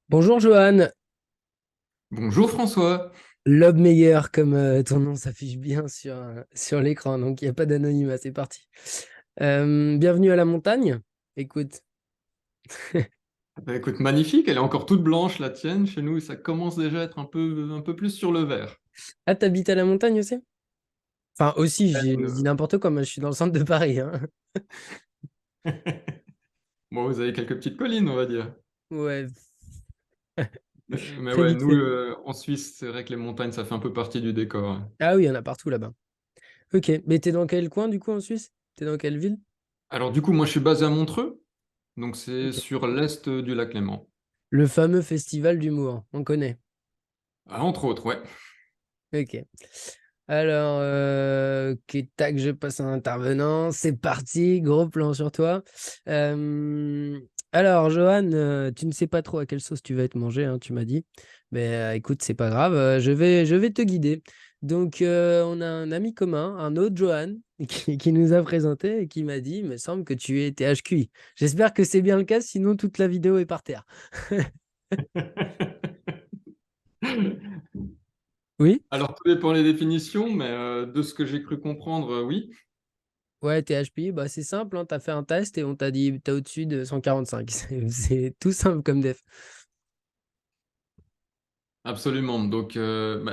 Bonjour Johan, Bonjour François. Lob meilleur comme ton nom s'affiche bien sur l'écran, donc il n'y a pas d'anonymat, c'est parti. Bienvenue à la montagne. Écoute, Bah, écoute, magnifique, elle est encore toute blanche la tienne. Chez nous, ça commence déjà à être un peu plus sur le vert. ah t'habites à la montagne aussi? Enfin aussi, je dis Euh, n'importe quoi, moi je suis dans le centre de Paris, hein. Bon, vous avez quelques petites collines, on va dire. Ouais, Mais très ouais, vite nous, fait. en Suisse, c'est vrai que les montagnes, ça fait un peu partie du décor. Ah oui, il y en a partout là-bas. Ok, mais t'es dans quel coin du coup en Suisse? T'es dans quelle ville? Alors du coup, moi, je suis basé à Montreux, donc c'est Ok. sur l'est du lac Léman. Le fameux festival d'humour, on connaît. Ah, entre autres, ouais. Ok. Alors, ok, tac, je passe un intervenant. C'est parti, gros plan sur toi. Euh, alors, Johan, tu ne sais pas trop à quelle sauce tu vas être mangé, hein, tu m'as dit. Mais écoute, c'est pas grave, je vais te guider. Donc, on a un ami commun, un autre Johan, qui nous a présenté et qui m'a dit, il me semble que tu es THQI. J'espère que c'est bien le cas, sinon toute la vidéo est par terre. Oui? Alors, tout dépend des définitions, mais de ce que j'ai cru comprendre, oui. Ouais, THPI, bah c'est simple, hein, t'as fait un test et on t'a dit t'es au-dessus de 145. C'est tout simple comme def. Absolument. Donc,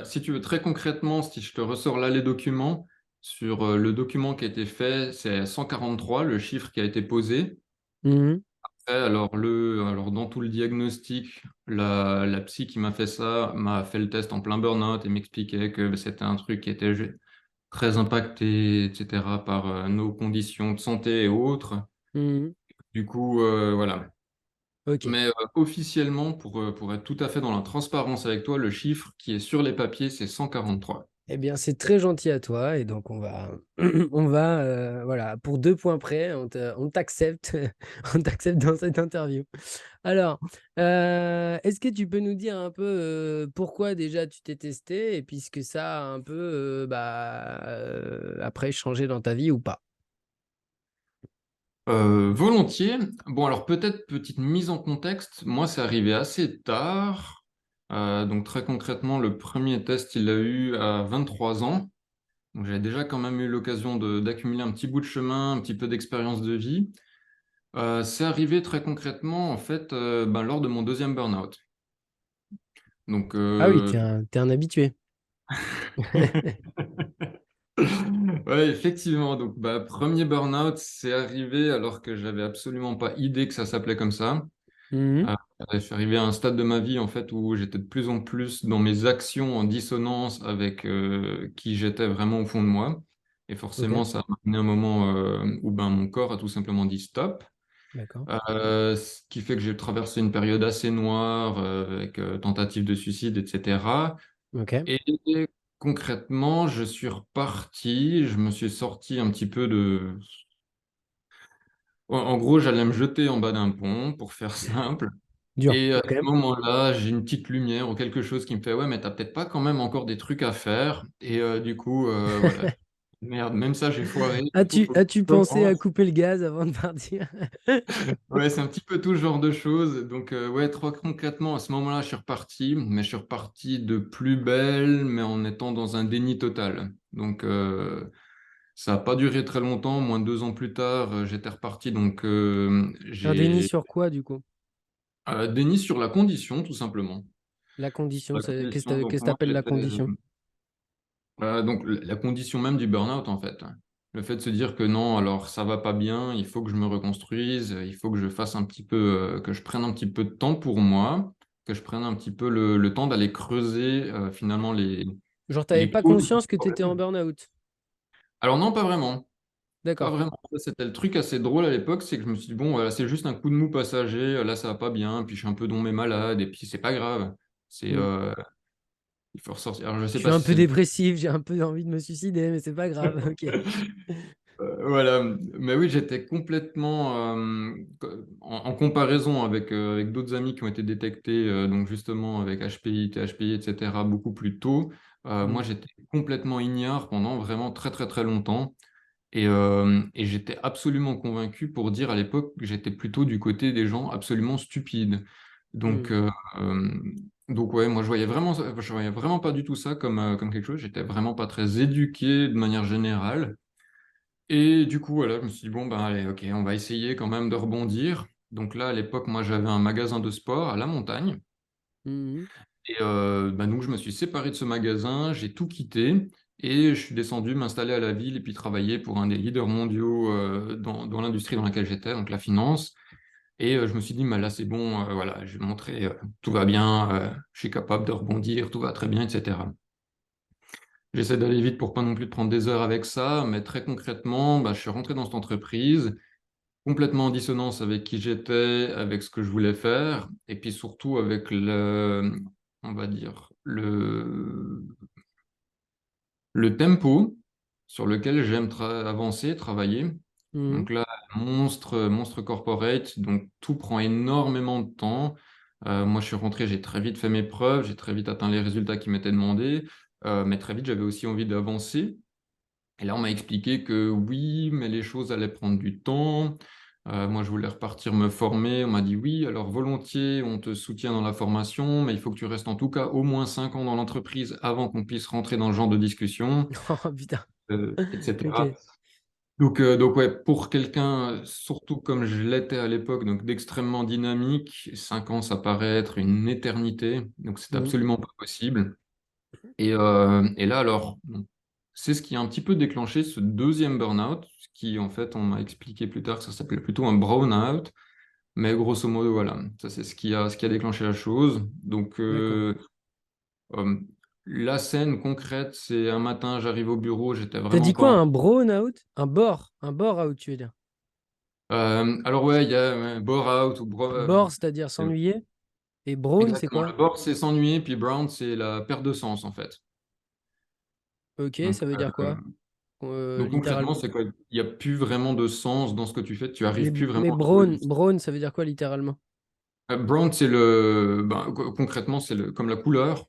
si tu veux très concrètement, si je te ressors là les documents, sur le document qui a été fait, c'est 143, le chiffre qui a été posé. Mhm. Après, alors dans tout le diagnostic, la psy qui m'a fait ça m'a fait le test en plein burn-out et m'expliquait que c'était un truc qui était très impacté, etc., par nos conditions de santé et autres. Mhm. Du coup, voilà. Ok. Mais officiellement, pour être tout à fait dans la transparence avec toi, le chiffre qui est sur les papiers, c'est 143. Eh bien, c'est très gentil à toi et donc on va, voilà, pour 2 points près, on t'accepte, on t'accepte dans cette interview. Alors, est-ce que tu peux nous dire un peu pourquoi déjà tu t'es testé et puis ce que ça a un peu, après changé dans ta vie ou pas? Volontiers. Bon, alors peut-être petite mise en contexte. Moi, c'est arrivé assez tard. Donc très concrètement, le premier test, il l'a eu à 23 ans. Donc j'avais déjà quand même eu l'occasion d'accumuler un petit bout de chemin, un petit peu d'expérience de vie. C'est arrivé très concrètement, en fait, lors de mon deuxième burn-out. Donc, Ah oui, t'es un habitué. ouais, effectivement. Donc, premier burn-out, c'est arrivé alors que j'avais absolument pas idée que ça s'appelait comme ça. Mhm. Euh, je suis arrivé à un stade de ma vie en fait où j'étais de plus en plus dans mes actions en dissonance avec qui j'étais vraiment au fond de moi. Et Ok, forcément, ça m'a amené un moment où mon corps a tout simplement dit stop. d'accord. Ce qui fait que j'ai traversé une période assez noire avec tentative de suicide, etc. Ok. Et concrètement, je suis reparti, je me suis sorti un petit peu de... En gros, j'allais me jeter en bas d'un pont, pour faire simple. Dur. Et à Ok. ce moment-là, j'ai une petite lumière ou quelque chose qui me fait, ouais, mais t'as peut-être pas quand même encore des trucs à faire. Et du coup, voilà. Merde, même ça, j'ai foiré. Du coup, As-tu, faut que as-tu je pensé à recommence. couper le gaz avant de partir? Ouais, c'est un petit peu tout ce genre de choses. Donc, ouais, trop concrètement, à ce moment-là, je suis reparti, mais je suis reparti de plus belle, mais en étant dans un déni total. Donc, ça n'a pas duré très longtemps. Moins de 2 ans plus tard, j'étais reparti. Donc, Un déni j'ai sur quoi, du coup? déni sur la condition, tout simplement. La condition, La condition, qu'est-ce donc que moi, t'appelles la j'étais. condition? Donc, la condition même du burn-out, en fait. Le fait de se dire que non, alors ça va pas bien, il faut que je me reconstruise, il faut que je fasse un petit peu, que je prenne un petit peu de temps pour moi, que je prenne un petit peu le temps d'aller creuser finalement Genre, t'avais les pas causes du conscience que t'étais en problème. burn-out. Alors non, pas vraiment. Pas D'accord. vraiment. Ça, c'était le truc assez drôle à l'époque, c'est que je me suis dit, bon, voilà, c'est juste un coup de mou passager, là ça va pas bien, puis je suis un peu tombé malade, et puis c'est pas grave. C'est, Hmm. il faut ressortir. Alors je Je sais suis pas un si peu c'est le dépressif, j'ai un peu envie de me suicider, mais c'est pas grave. Ok. Voilà, mais oui, j'étais complètement en comparaison avec d'autres amis qui ont été détectés, donc justement avec HPI, THPI, etc., beaucoup plus tôt. Hmm. Moi, j'étais complètement ignare pendant vraiment très très très longtemps et j'étais absolument convaincu pour dire à l'époque que j'étais plutôt du côté des gens absolument stupides. Donc, Mhm. euh, euh, donc ouais, moi je voyais vraiment pas du tout ça comme quelque chose. J'étais vraiment pas très éduqué de manière générale. Et du coup, voilà, je me suis dit, bon, ben allez, ok, on va essayer quand même de rebondir. Donc là, à l'époque, moi, j'avais un magasin de sport à la montagne. Mhm. Et donc, je me suis séparé de ce magasin, j'ai tout quitté et je suis descendu m'installer à la ville et puis travailler pour un des leaders mondiaux dans l'industrie dans laquelle j'étais, donc la finance. Et je me suis dit, bah, là, c'est bon, voilà, je vais montrer, tout va bien, je suis capable de rebondir, tout va très bien, etc. J'essaie d'aller vite pour pas non plus de prendre des heures avec ça, mais très concrètement, bah, je suis rentré dans cette entreprise complètement en dissonance avec qui j'étais, avec ce que je voulais faire, et puis surtout avec on va dire, le tempo sur lequel j'aime avancer, travailler. Mhm. Donc là, monstre corporate, donc tout prend énormément de temps. Moi, je suis rentré, j'ai très vite fait mes preuves, j'ai très vite atteint les résultats qui m'étaient demandés, mais très vite, j'avais aussi envie d'avancer. Et là, on m'a expliqué que oui, mais les choses allaient prendre du temps. Moi, je voulais repartir me former. On m'a dit oui, alors volontiers, on te soutient dans la formation, mais il faut que tu restes en tout cas au moins 5 ans dans l'entreprise avant qu'on puisse rentrer dans ce genre de discussion, Oh putain. etc. Ok. Donc ouais, pour quelqu'un, surtout comme je l'étais à l'époque, donc d'extrêmement dynamique, 5 ans, ça paraît être une éternité, donc c'est Mhm. absolument pas possible. Et là, alors, bon, c'est ce qui a un petit peu déclenché ce deuxième burn-out, qui en fait, on m'a expliqué plus tard que ça s'appelait plutôt un brown-out, mais grosso modo, voilà, ça c'est ce qui a déclenché la chose. Donc, D'accord. euh, la scène concrète, c'est un matin, j'arrive au bureau, j'étais T'as vraiment dit pas quoi, en... un brown out? Un bore out, tu veux dire? Alors ouais, il y a bore-out ou Bore, c'est-à-dire s'ennuyer. Et brown, c'est exactement, quoi? le bore, c'est s'ennuyer, puis brown, c'est la perte de sens, en fait. Ok, Donc, ça veut dire quoi? concrètement, Littéralement. c'est quoi? Il n'y a plus vraiment de sens dans ce que tu fais. Tu arrives plus vraiment Mais à trouver. brown, ça veut dire quoi littéralement? Brown, concrètement, comme la couleur.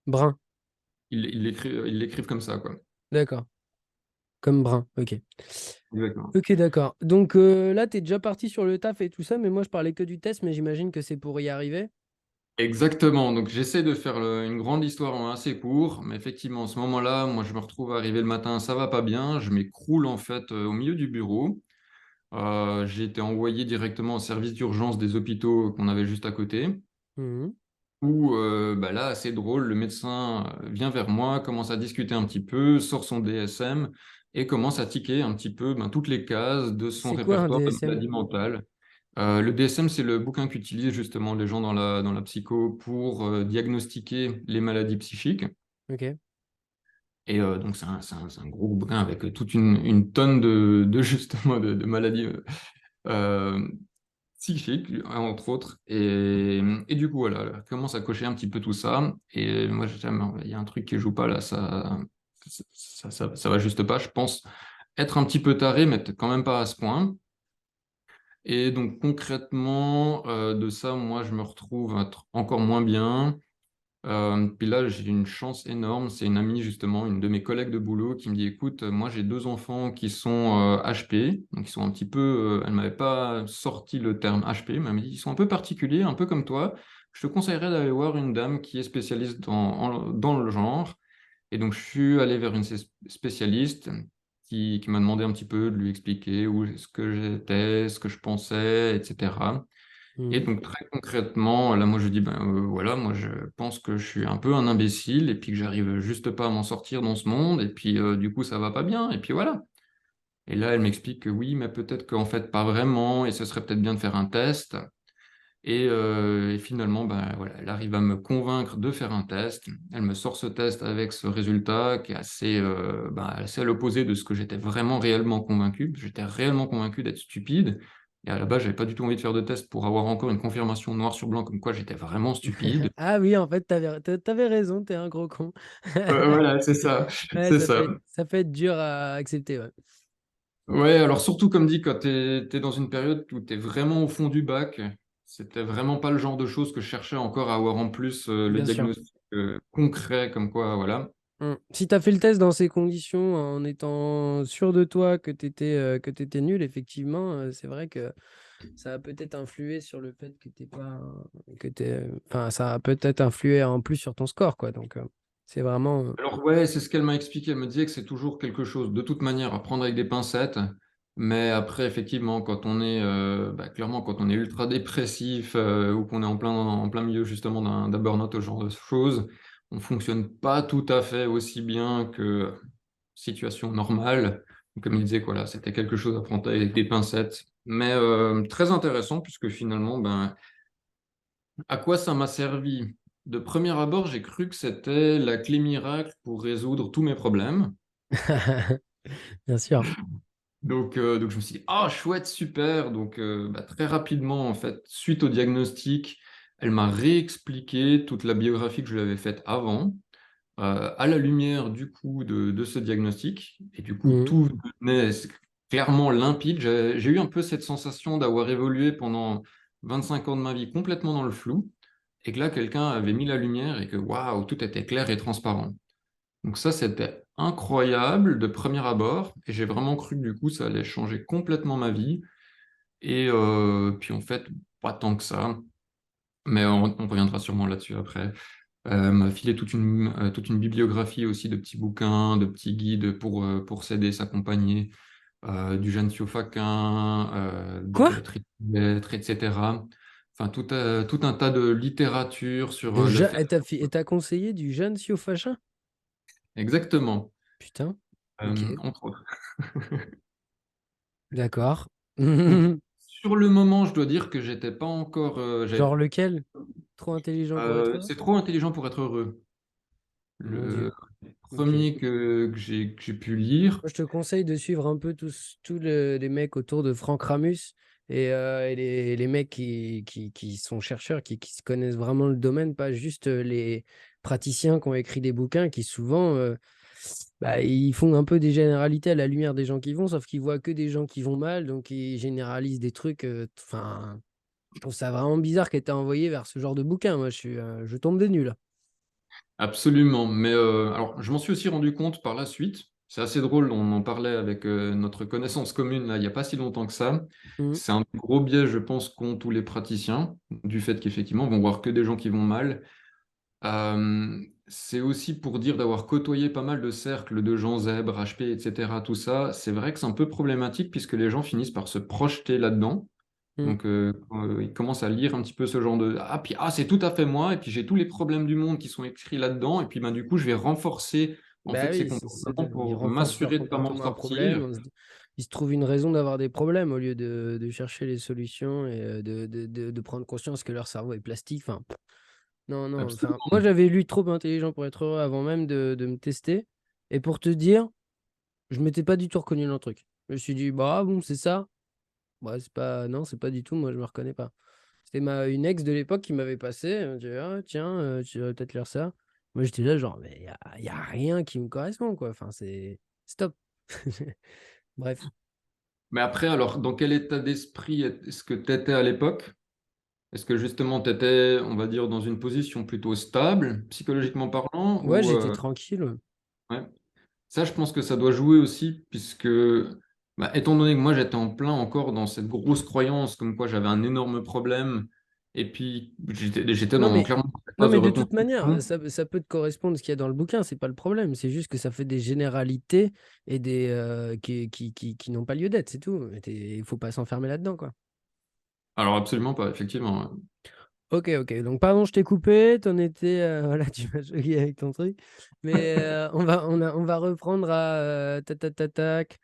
Brun. Ils l'écrivent comme ça, quoi. D'accord. Comme brun. Ok. Exactement. Ok, d'accord. Donc là, t'es déjà parti sur le taf et tout ça, mais moi, je parlais que du test, mais j'imagine que c'est pour y arriver. Exactement. Donc, j'essaie de faire une grande histoire en assez court, mais effectivement, en ce moment-là, moi, je me retrouve arrivé le matin, ça va pas bien. Je m'écroule en fait au milieu du bureau. J'ai été envoyé directement au service d'urgence des hôpitaux qu'on avait juste à côté. Mhm. Où là, assez drôle, le médecin vient vers moi, commence à discuter un petit peu, sort son DSM et commence à tiquer un petit peu toutes les cases de son C'est quoi un répertoire de DSM? maladies mentales. Le DSM, c'est le bouquin qu'utilisent justement les gens dans la psycho pour diagnostiquer les maladies psychiques. Ok. Et donc, c'est un gros bouquin avec toute une tonne justement de maladies euh, psychique, entre autres. Et du coup, voilà, elle commence à cocher un petit peu tout ça. Et moi, il y a un truc qui joue pas là, ça va juste pas. Je pense être un petit peu taré, mais peut-être quand même pas à ce point. Et donc, concrètement, de ça, moi, je me retrouve à être encore moins bien. Puis là, j'ai une chance énorme. C'est une amie, justement, une de mes collègues de boulot qui me dit, écoute, moi, j'ai deux enfants qui sont HP, donc ils sont un petit peu... elle m'avait pas sorti le terme HP, mais elle m'a dit, ils sont un peu particuliers, un peu comme toi. Je te conseillerais d'aller voir une dame qui est spécialiste dans le genre. Et donc, je suis allé vers une spécialiste qui m'a demandé un petit peu de lui expliquer où ce que j'étais, ce que je pensais, etc. Et Mhm. donc très concrètement, là moi je dis ben voilà, moi je pense que je suis un peu un imbécile et puis que j'arrive juste pas à m'en sortir dans ce monde et puis du coup ça va pas bien et puis voilà. Et là elle m'explique que oui, mais peut-être qu'en fait pas vraiment et ce serait peut-être bien de faire un test. Et finalement ben voilà, elle arrive à me convaincre de faire un test. Elle me sort ce test avec ce résultat qui est assez à l'opposé de ce que j'étais vraiment réellement convaincu. J'étais réellement convaincu d'être stupide. Et à la base, j'avais pas du tout envie de faire de test pour avoir encore une confirmation noir sur blanc comme quoi j'étais vraiment stupide. Ah oui, en fait, t'avais raison, t'es un gros con. Voilà, c'est ça, Ouais, c'est ça. ça peut être dur à accepter, ouais. Ouais, alors surtout comme dit, quand t'es dans une période où t'es vraiment au fond du bac, c'était vraiment pas le genre de choses que je cherchais encore à avoir en plus le Bien sûr. diagnostic concret, comme quoi, voilà. Si tu as fait le test dans ces conditions, en étant sûr de toi que tu étais nul, effectivement, c'est vrai que. ça a peut-être influé sur le fait que t'es pas, que t'es, enfin, ça a peut-être influé en plus sur ton score, quoi. Donc, c'est vraiment. Alors ouais, c'est ce qu'elle m'a expliqué. Elle me disait que c'est toujours quelque chose, de toute manière, à prendre avec des pincettes. Mais après, effectivement, quand on est, clairement, quand on est ultra dépressif ou qu'on est en plein milieu justement d'un burn-out, ce genre de choses, on fonctionne pas tout à fait aussi bien que situation normale. Donc, comme il disait, voilà, c'était quelque chose à prendre avec des pincettes. Mais très intéressant puisque finalement, ben, à quoi ça m'a servi? De premier abord, j'ai cru que c'était la clé miracle pour résoudre tous mes problèmes. Bien sûr. Donc je me suis dit, ah, chouette, super. Donc, très rapidement, en fait, suite au diagnostic, elle m'a réexpliqué toute la biographie que je lui avais faite avant, à la lumière, du coup, de ce diagnostic. Et du coup, Mhm. tout devenait clairement limpide. J'ai eu un peu cette sensation d'avoir évolué pendant 25 ans de ma vie complètement dans le flou, et que là, quelqu'un avait mis la lumière et que, waouh, tout était clair et transparent. Donc ça, c'était incroyable de premier abord, et j'ai vraiment cru que du coup, ça allait changer complètement ma vie. Et puis en fait, pas tant que ça, mais on reviendra sûrement là-dessus après. Elle m'a filé toute une bibliographie aussi de petits bouquins, de petits guides pour s'aider, s'accompagner, du Jeanne Tiofaquin, Quoi? de Lettres, etc. Enfin, tout un tas de littérature sur le fait. Elle t'a conseillé du jeune Siofachin? Exactement. Putain. Ok. Entre autres. D'accord. Donc, sur le moment, je dois dire que j'étais pas encore. Genre lequel? Trop intelligent pour être heureux? C'est trop intelligent pour être heureux. Mon Le Dieu. Ok. premier que j'ai pu lire. Moi, je te conseille de suivre un peu tous les mecs autour de Franck Ramus et les mecs qui sont chercheurs, qui se connaissent vraiment le domaine, pas juste les praticiens qui ont écrit des bouquins qui souvent bah, ils font un peu des généralités à la lumière des gens qui vont, sauf qu'ils voient que des gens qui vont mal, donc ils généralisent des trucs. Enfin, je trouve ça vraiment bizarre qu'elle t'a envoyé vers ce genre de bouquin. Moi, je tombe des nuls. Absolument. Mais alors, je m'en suis aussi rendu compte par la suite. C'est assez drôle, on en parlait avec notre connaissance commune là, il n'y a pas si longtemps que ça. Mhm. C'est un gros biais, je pense, qu'ont tous les praticiens, du fait qu'effectivement, ils vont voir que des gens qui vont mal. C'est aussi pour dire d'avoir côtoyé pas mal de cercles de gens zèbres, HP, etc. Tout ça, c'est vrai que c'est un peu problématique puisque les gens finissent par se projeter là-dedans. Mhm. Donc, ils commencent à lire un petit peu ce genre de ah, puis, ah, c'est tout à fait moi, et puis j'ai tous les problèmes du monde qui sont écrits là-dedans, et puis ben, du coup, je vais renforcer en Bah fait ces oui, c'est ça. comportements Ils pour renforcent leur m'assurer de ne pas m'en comportement à problème. sortir. Ils se trouvent une raison d'avoir des problèmes au lieu de chercher les solutions et de prendre conscience que leur cerveau est plastique. Enfin, non, non. Enfin, moi, Absolument. j'avais lu Trop intelligent pour être heureux avant même de me tester. Et pour te dire, je m'étais pas du tout reconnu dans le truc. Je me suis dit, bah ah bon, c'est ça. Bah, c'est pas, non, c'est pas du tout. Moi, je me reconnais pas. C'était une ex de l'époque qui m'avait passé. Elle m'a dit, ah, tiens, tu devrais peut-être lire ça. Moi, j'étais là, genre, mais y a rien qui me correspond, quoi. Enfin, c'est stop. Bref. Mais après, alors, dans quel état d'esprit est-ce que tu étais à l'époque? Est-ce que justement tu étais, on va dire, dans une position plutôt stable, psychologiquement parlant, Ouais, ou j'étais tranquille. ouais. Ça, je pense que ça doit jouer aussi, puisque, bah, étant donné que moi, j'étais en plein encore dans cette grosse croyance comme quoi j'avais un énorme problème, et puis j'étais Non, dans mais, clairement cette non, phase de mais de toute manière, reconstruction. ça peut te correspondre ce qu'il y a dans le bouquin, c'est pas le problème. C'est juste que ça fait des généralités et qui n'ont pas lieu d'être, c'est tout. Il faut pas s'enfermer là-dedans, quoi. Alors, absolument pas, effectivement. Ok, ok. Donc, pardon, je t'ai coupé. T'en étais. Voilà, tu m'as choqué avec ton truc. Mais on va reprendre à. Tac, tac, tac, tac.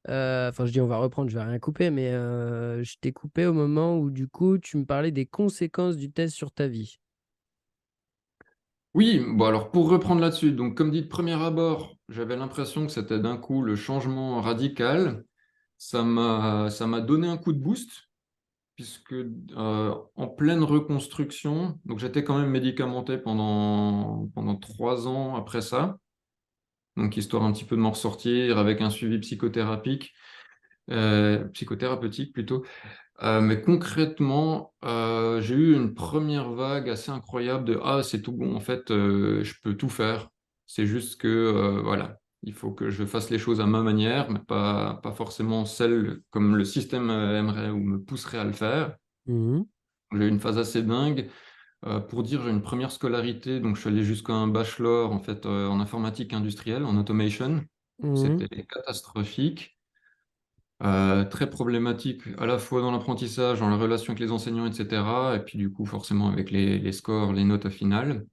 Enfin, je dis on va reprendre, je vais rien couper, mais je t'ai coupé au moment où, du coup, tu me parlais des conséquences du test sur ta vie. Oui, bon, alors pour reprendre là-dessus, donc comme dit de premier abord, j'avais l'impression que c'était d'un coup le changement radical. Ça m'a donné un coup de boost, puisque en pleine reconstruction, donc j'étais quand même médicamenté pendant 3 ans après ça, donc histoire un petit peu de m'en ressortir avec un suivi psychothérapeutique plutôt. Mais concrètement, j'ai eu une première vague assez incroyable de ah, c'est tout bon, en fait, je peux tout faire. C'est juste que voilà. Il faut que je fasse les choses à ma manière, mais pas forcément celle comme le système aimerait ou me pousserait à le faire. Mhm. J'ai eu une phase assez dingue. Pour dire, j'ai une première scolarité, donc je suis allé jusqu'à un bachelor en fait en informatique industrielle, en automation. Mhm. C'était catastrophique, très problématique à la fois dans l'apprentissage, dans la relation avec les enseignants, etc. Et puis du coup, forcément avec les scores, les notes finales.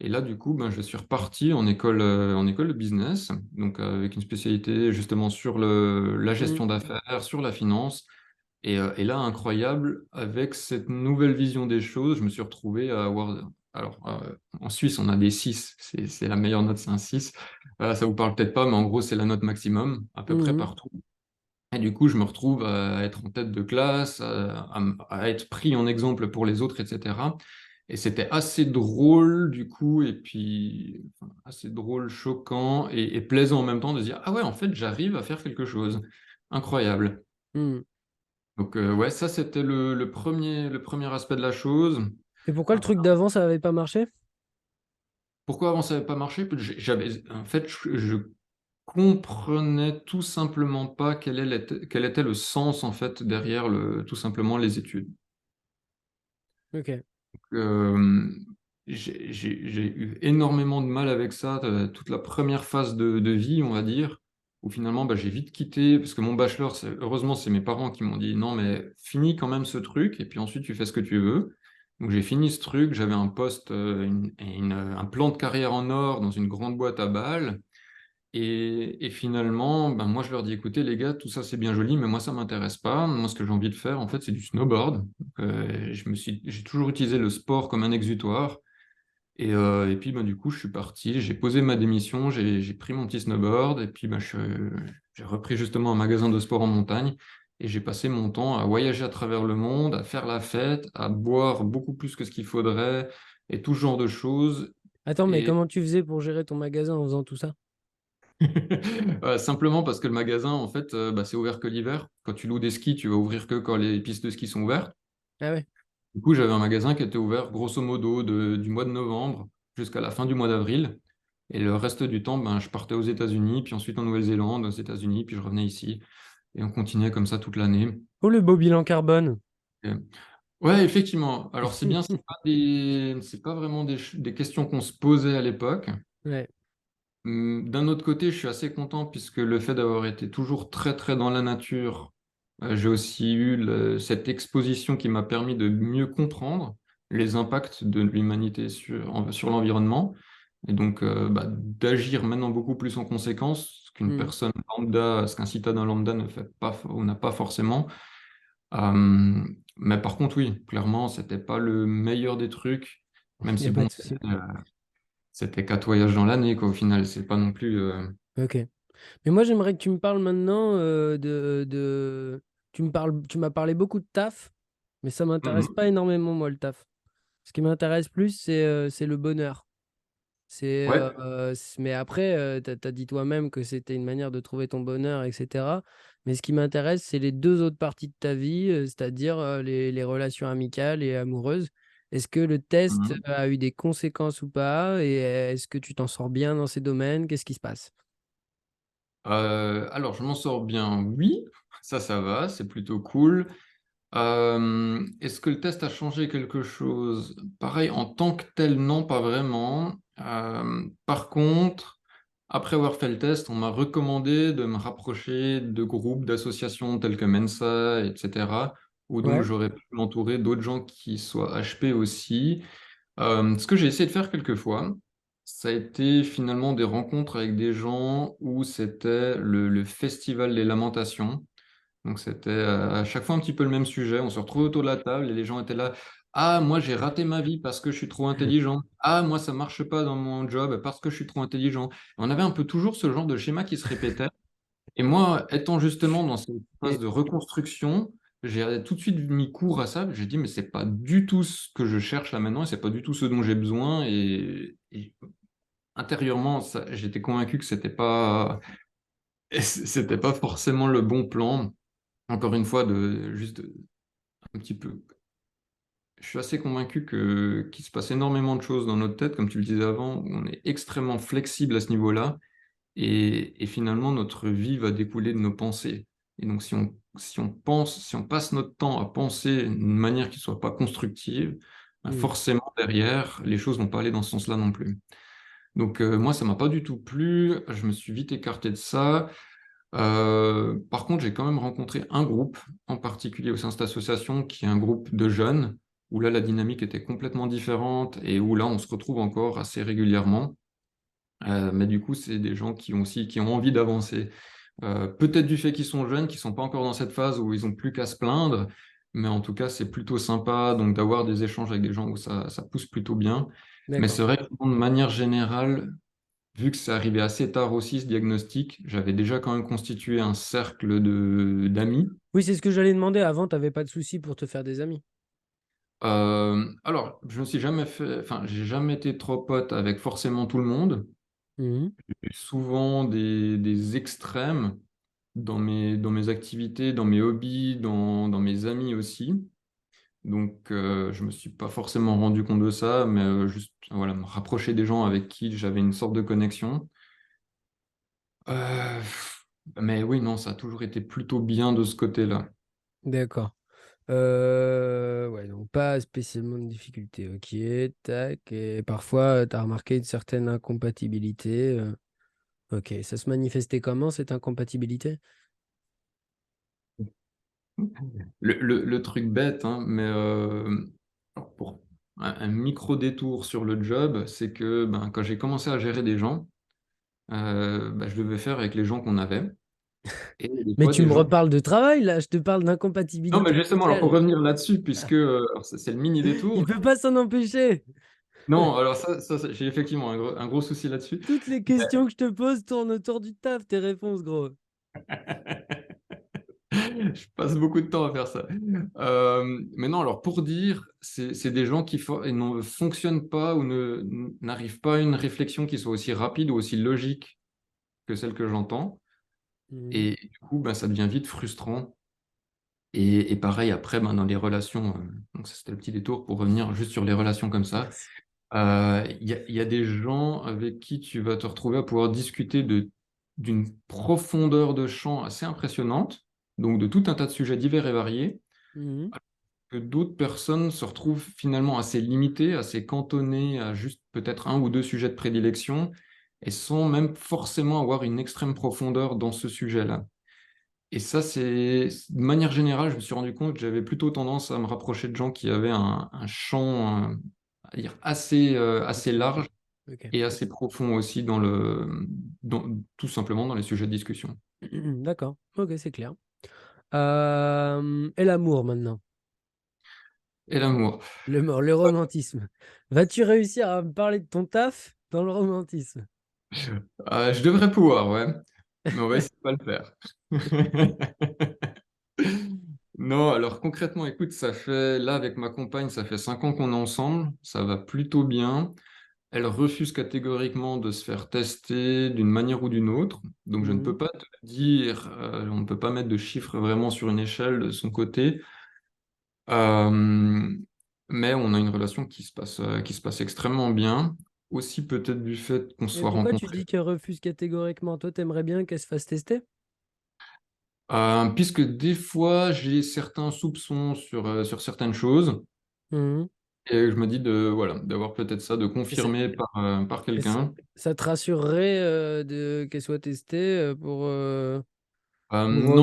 Et là, du coup, ben, je suis reparti en école de business, donc avec une spécialité justement sur la Mhm. gestion d'affaires, sur la finance. Et là, incroyable, avec cette nouvelle vision des choses, je me suis retrouvé à avoir. Alors, en Suisse, on a des 6, c'est la meilleure note, c'est un 6. Ça vous parle peut-être pas, mais en gros, c'est la note maximum, à peu près Mhm. partout. Et du coup, je me retrouve à être en tête de classe, à être pris en exemple pour les autres, etc. Et c'était assez drôle, du coup, et puis enfin, assez drôle, choquant et plaisant en même temps de se dire, ah ouais, en fait, j'arrive à faire quelque chose. Incroyable. Mhm. Donc ouais, ça c'était le premier aspect de la chose. Et pourquoi le Après, truc d'avant, ça n'avait pas marché? pourquoi avant ça n'avait pas marché? En fait, je comprenais tout simplement pas quel était le sens en fait derrière tout simplement les études. Ok. Euh, j'ai eu énormément de mal avec ça, toute la première phase de vie, on va dire, où finalement bah, j'ai vite quitté, parce que mon bachelor, heureusement, c'est mes parents qui m'ont dit non, mais finis quand même ce truc, et puis ensuite tu fais ce que tu veux. Donc j'ai fini ce truc, j'avais un poste, un plan de carrière en or dans une grande boîte à Bâle. Et finalement, ben moi je leur dis, écoutez les gars, tout ça c'est bien joli, mais moi ça m'intéresse pas. Moi ce que j'ai envie de faire, en fait, c'est du snowboard. Donc, j'ai toujours utilisé le sport comme un exutoire. Et puis ben, du coup, je suis parti, j'ai posé ma démission, j'ai pris mon petit snowboard, et puis ben, j'ai repris justement un magasin de sport en montagne. Et j'ai passé mon temps à voyager à travers le monde, à faire la fête, à boire beaucoup plus que ce qu'il faudrait, et tout ce genre de choses. Attends, mais Et comment tu faisais pour gérer ton magasin en faisant tout ça? Simplement parce que le magasin, en fait, bah, c'est ouvert que l'hiver. Quand tu loues des skis, tu vas ouvrir que quand les pistes de ski sont ouvertes. Ah ouais. Du coup, j'avais un magasin qui était ouvert grosso modo du mois de novembre jusqu'à la fin du mois d'avril. Et le reste du temps, ben, je partais aux États-Unis, puis ensuite en Nouvelle-Zélande, aux États-Unis, puis je revenais ici. Et on continuait comme ça toute l'année. Oh, le beau bilan carbone. Et- Ouais, effectivement. Alors c'est bien, c'est pas vraiment des questions qu'on se posait à l'époque. Ouais. D'un autre côté, je suis assez content puisque le fait d'avoir été toujours très très dans la nature, j'ai aussi eu cette exposition qui m'a permis de mieux comprendre les impacts de l'humanité sur l'environnement et donc bah, d'agir maintenant beaucoup plus en conséquence, ce qu'une Hmm. personne lambda, ce qu'un citadin lambda ne fait pas ou n'a pas forcément. Euh, mais par contre, oui, clairement, c'était pas le meilleur des trucs, même Il n'y si a pas bon, de souci. c'était 4 voyages dans l'année, quoi, au final, c'est pas non plus. Ok. Mais moi, j'aimerais que tu me parles maintenant Tu m'as parlé beaucoup de taf, mais ça m'intéresse Mhm. pas énormément, moi, le taf. Ce qui m'intéresse plus, c'est le bonheur. Ouais, Mais après, tu as dit toi-même que c'était une manière de trouver ton bonheur, etc. Mais ce qui m'intéresse, c'est les deux autres parties de ta vie, c'est-à-dire les relations amicales et amoureuses. Est-ce que le test mhm. a eu des conséquences ou pas? Et est-ce que tu t'en sors bien dans ces domaines? Qu'est-ce qui se passe? Alors, je m'en sors bien, oui, ça va, c'est plutôt cool. Est-ce que le test a changé quelque chose? Pareil, en tant que tel, non, pas vraiment. Par contre, après avoir fait le test, on m'a recommandé de me rapprocher de groupes, d'associations telles que Mensa, etc., où donc Ouais, j'aurais pu m'entourer d'autres gens qui soient HP aussi. Ce que j'ai essayé de faire quelques fois, ça a été finalement des rencontres avec des gens où c'était le festival des lamentations. Donc c'était à chaque fois un petit peu le même sujet. On se retrouvait autour de la table et les gens étaient là. Ah, moi j'ai raté ma vie parce que je suis trop intelligent. Ah, moi ça marche pas dans mon job parce que je suis trop intelligent. Et on avait un peu toujours ce genre de schéma qui se répétait. Et moi, étant justement dans cette phase et de reconstruction, j'ai tout de suite mis court à ça. J'ai dit, mais c'est pas du tout ce que je cherche là maintenant et c'est pas du tout ce dont j'ai besoin. Et intérieurement, j'étais convaincu que c'était pas forcément le bon plan. Encore une fois, un petit peu. Je suis assez convaincu qu'il se passe énormément de choses dans notre tête, comme tu le disais avant, où on est extrêmement flexible à ce niveau-là. et finalement, notre vie va découler de nos pensées. Et donc, si on passe notre temps à penser d'une manière qui ne soit pas constructive, ben Hmm. forcément, derrière, les choses vont pas aller dans ce sens-là non plus. Donc, moi, ça m'a pas du tout plu. Je me suis vite écarté de ça. Par contre, j'ai quand même rencontré un groupe en particulier au sein de cette association qui est un groupe de jeunes où là, la dynamique était complètement différente et où là, on se retrouve encore assez régulièrement. Mais du coup, c'est des gens qui ont envie d'avancer. Peut-être du fait qu'ils sont jeunes, qu'ils sont pas encore dans cette phase où ils ont plus qu'à se plaindre, mais en tout cas, c'est plutôt sympa donc d'avoir des échanges avec des gens où ça pousse plutôt bien. Mais D'accord. c'est vrai que de manière générale, vu que c'est arrivé assez tard aussi ce diagnostic, j'avais déjà quand même constitué un cercle d'amis. Oui, c'est ce que j'allais demander. Avant, tu n'avais pas de soucis pour te faire des amis. Alors, je me suis jamais fait, enfin, j'ai jamais été trop pote avec forcément tout le monde. Mhm. J'ai eu souvent des extrêmes dans mes activités, dans mes hobbies, dans mes amis aussi. Donc, je me suis pas forcément rendu compte de ça, mais juste voilà, me rapprocher des gens avec qui j'avais une sorte de connexion. Euh, mais oui, non, ça a toujours été plutôt bien de ce côté-là. D'accord. Ouais, donc pas spécialement de difficulté. Ok, tac. Et parfois, tu as remarqué une certaine incompatibilité. Ok, ça se manifestait comment cette incompatibilité? Le truc bête, hein, mais alors pour un micro détour sur le job, c'est que ben, quand j'ai commencé à gérer des gens, ben, je devais faire avec les gens qu'on avait. Et des Mais fois, tu des me gens. reparles de travail là, je te parle Non, mais d'incompatibilité justement, alors pour amicale. revenir là-dessus, puisque alors, c'est le mini Il détour. peut pas s'en empêcher. Non, alors j'ai effectivement un gros souci là-dessus. Toutes les questions que je te pose tournent autour du taf, tes réponses, gros. Je passe beaucoup de temps à faire ça. Mais non, alors pour dire, c'est des gens qui et ne fonctionnent pas ou n'arrivent pas à une réflexion qui soit aussi rapide ou aussi logique que celle que j'entends. Mhm. Et du coup, ben, ça devient vite frustrant. Et pareil, après, ben, dans les relations, donc ça, c'était le petit détour pour revenir juste sur les relations comme ça. Merci. Il y a des gens avec qui tu vas te retrouver à pouvoir discuter d'une profondeur de champ assez impressionnante, donc de tout un tas de sujets divers et variés, Mhm. que d'autres personnes se retrouvent finalement assez limitées, assez cantonnées à juste peut-être un ou deux sujets de prédilection, et sans même forcément avoir une extrême profondeur dans ce sujet-là. Et ça, de manière générale, je me suis rendu compte que j'avais plutôt tendance à me rapprocher de gens qui avaient un champ, à dire assez Ok. large Ok. et assez profond aussi tout simplement dans les sujets de discussion. D'accord. Ok, c'est clair. Et l'amour maintenant. Et l'amour. Le romantisme. Vas-tu réussir à me parler de ton taf dans le romantisme? Je devrais pouvoir, ouais, mais on va essayer de pas le faire. Non, alors concrètement, écoute, là avec ma compagne, ça fait 5 ans qu'on est ensemble, ça va plutôt bien. Elle refuse catégoriquement de se faire tester d'une manière ou d'une autre. Donc, je ne Mhm. peux pas te dire, on ne peut pas mettre de chiffres vraiment sur une échelle de son côté. Euh, mais on a une relation qui se passe extrêmement bien. Aussi, peut-être du fait qu'on se Et soit pourquoi tu dis rencontrés. qu'elle refuse catégoriquement? Toi, t'aimerais bien qu'elle se fasse tester? Puisque des fois, j'ai certains soupçons sur certaines choses. Mhm. Et je me dis voilà, d'avoir peut-être ça, de Et, c'est- confirmer par et ça, quelqu'un. ça te rassurerait qu'elle soit testée Non,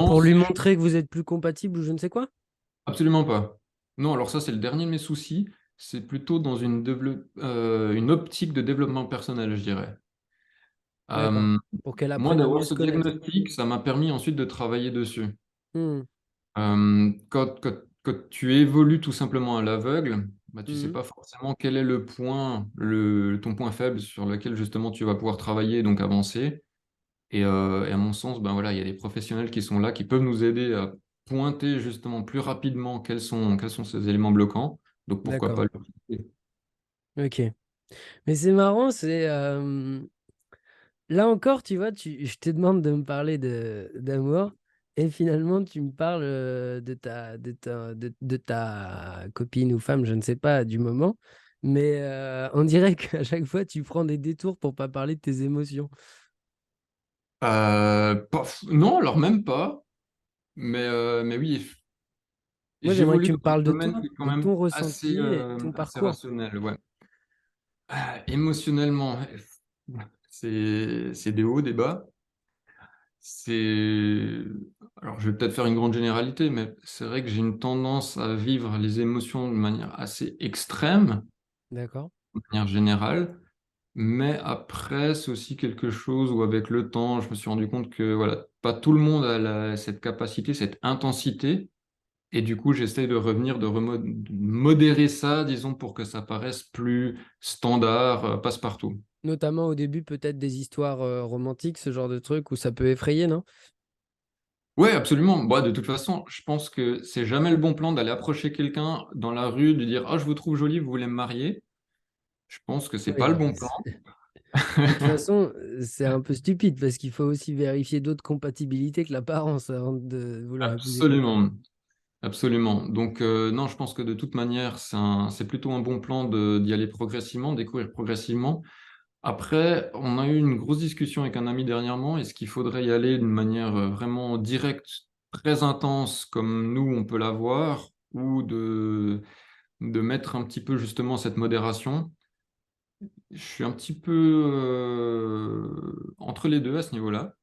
pour lui montrer que vous êtes plus compatible ou je ne sais quoi? absolument pas. Non, alors ça, c'est le dernier de mes soucis. C'est plutôt dans une optique de développement personnel, je dirais. D'accord. Euh, Pour qu'elle Moi, apprenne à d'avoir mieux se ce connaître. diagnostic, ça m'a permis ensuite de travailler dessus. Mhm. Quand tu évolues tout simplement à l'aveugle, bah, tu sais Mhm. pas forcément quel est ton point faible sur lequel justement tu vas pouvoir travailler et donc avancer. Et à mon sens, ben voilà, il y a des professionnels qui sont là, qui peuvent nous aider à pointer justement plus rapidement quels sont ces éléments bloquants. Donc pourquoi pas D'accord. le faire. Ok. Mais c'est marrant, là encore, tu vois, je te demande de me parler d'amour et finalement tu me parles de ta copine ou femme, je ne sais pas, du moment, mais on dirait qu'à chaque fois tu prends des détours pour pas parler de tes émotions. Non, alors même pas. Mais oui, Moi, j'aimerais que j'évolue tu me dans un parles de domaine toi, qui est quand de même ton assez, ressenti et ton assez parcours. rationnel, ouais. Émotionnellement, c'est des hauts, des bas. C'est... Alors, je vais peut-être faire une grande généralité, mais c'est vrai que j'ai une tendance à vivre les émotions de manière assez extrême, D'accord? de manière générale. Mais après, c'est aussi quelque chose où, avec le temps, je me suis rendu compte que voilà, pas tout le monde a cette capacité, cette intensité. Et du coup, j'essaye de revenir, de modérer ça, disons, pour que ça paraisse plus standard, passe-partout. Notamment au début, peut-être des histoires romantiques, ce genre de truc où ça peut effrayer, non? Ouais, absolument. Bah, de toute façon, je pense que c'est jamais le bon plan d'aller approcher quelqu'un dans la rue, de lui dire, «Ah, je vous trouve jolie, vous voulez me marier?» Je pense que c'est pas le Oui. bon plan. De toute façon, c'est un peu stupide parce qu'il faut aussi vérifier d'autres compatibilités que l'apparence avant de vouloir épouser quelqu'un. Absolument. Absolument. Donc, non, je pense que de toute manière, c'est plutôt un bon plan d'y aller progressivement, découvrir progressivement. Après, on a eu une grosse discussion avec un ami dernièrement. Est-ce qu'il faudrait y aller d'une manière vraiment directe, très intense, comme nous, on peut l'avoir, ou de mettre un petit peu justement cette modération? Je suis un petit peu entre les deux à ce niveau-là.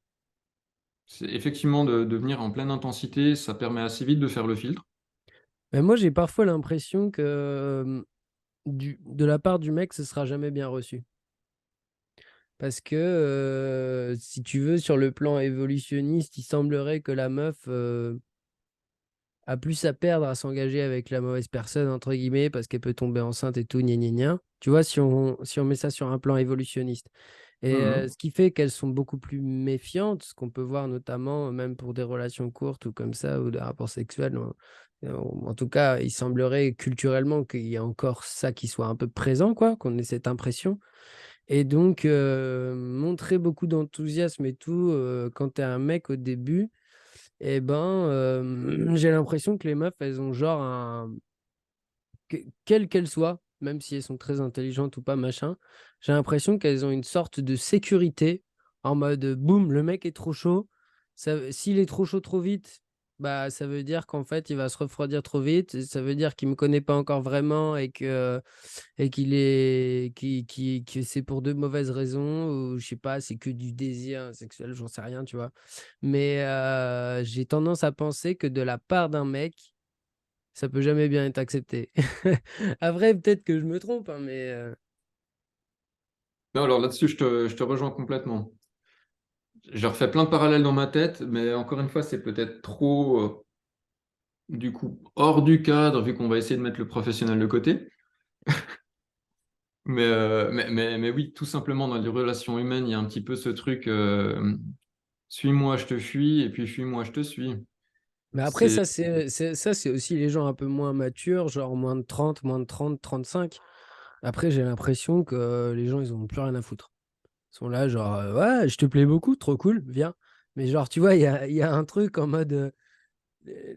C'est effectivement de venir en pleine intensité, ça permet assez vite de faire le filtre. Mais moi, j'ai parfois l'impression que de la part du mec, ce sera jamais bien reçu. Parce que si tu veux, sur le plan évolutionniste, il semblerait que la meuf a plus à perdre à s'engager avec la mauvaise personne, entre guillemets, parce qu'elle peut tomber enceinte et tout, gna gna gna. Tu vois, si on met ça sur un plan évolutionniste. Et Mhm. ce qui fait qu'elles sont beaucoup plus méfiantes, ce qu'on peut voir notamment même pour des relations courtes ou comme ça, ou des rapports sexuels. En tout cas, il semblerait culturellement qu'il y a encore ça qui soit un peu présent, quoi, qu'on ait cette impression. Et donc, montrer beaucoup d'enthousiasme et tout, quand tu es un mec au début, eh ben, j'ai l'impression que les meufs, elles ont genre quelles qu'elles soient, même si elles sont très intelligentes ou pas, machin, j'ai l'impression qu'elles ont une sorte de sécurité en mode boum, le mec est trop chaud. S'il est trop chaud trop vite, bah ça veut dire qu'en fait il va se refroidir trop vite. Ça veut dire qu'il me connaît pas encore vraiment et que c'est pour de mauvaises raisons ou je sais pas, c'est que du désir sexuel, j'en sais rien, tu vois. Mais j'ai tendance à penser que de la part d'un mec ça peut jamais bien être accepté. Après, peut-être que je me trompe, hein, mais Non, alors là-dessus, je te rejoins complètement. Je refais plein de parallèles dans ma tête, mais encore une fois, c'est peut-être trop, du coup, hors du cadre, vu qu'on va essayer de mettre le professionnel de côté. Mais oui, tout simplement, dans les relations humaines, il y a un petit peu ce truc, suis-moi, je te fuis, et puis fuis-moi, je te suis. après, C'est... ça, c'est aussi les gens un peu moins matures, genre moins de 30, 35. Après, j'ai l'impression que les gens, ils ont plus rien à foutre. Ils sont là, genre, ouais, je te plais beaucoup, trop cool, viens. Mais genre, tu vois, il y a un truc en mode euh,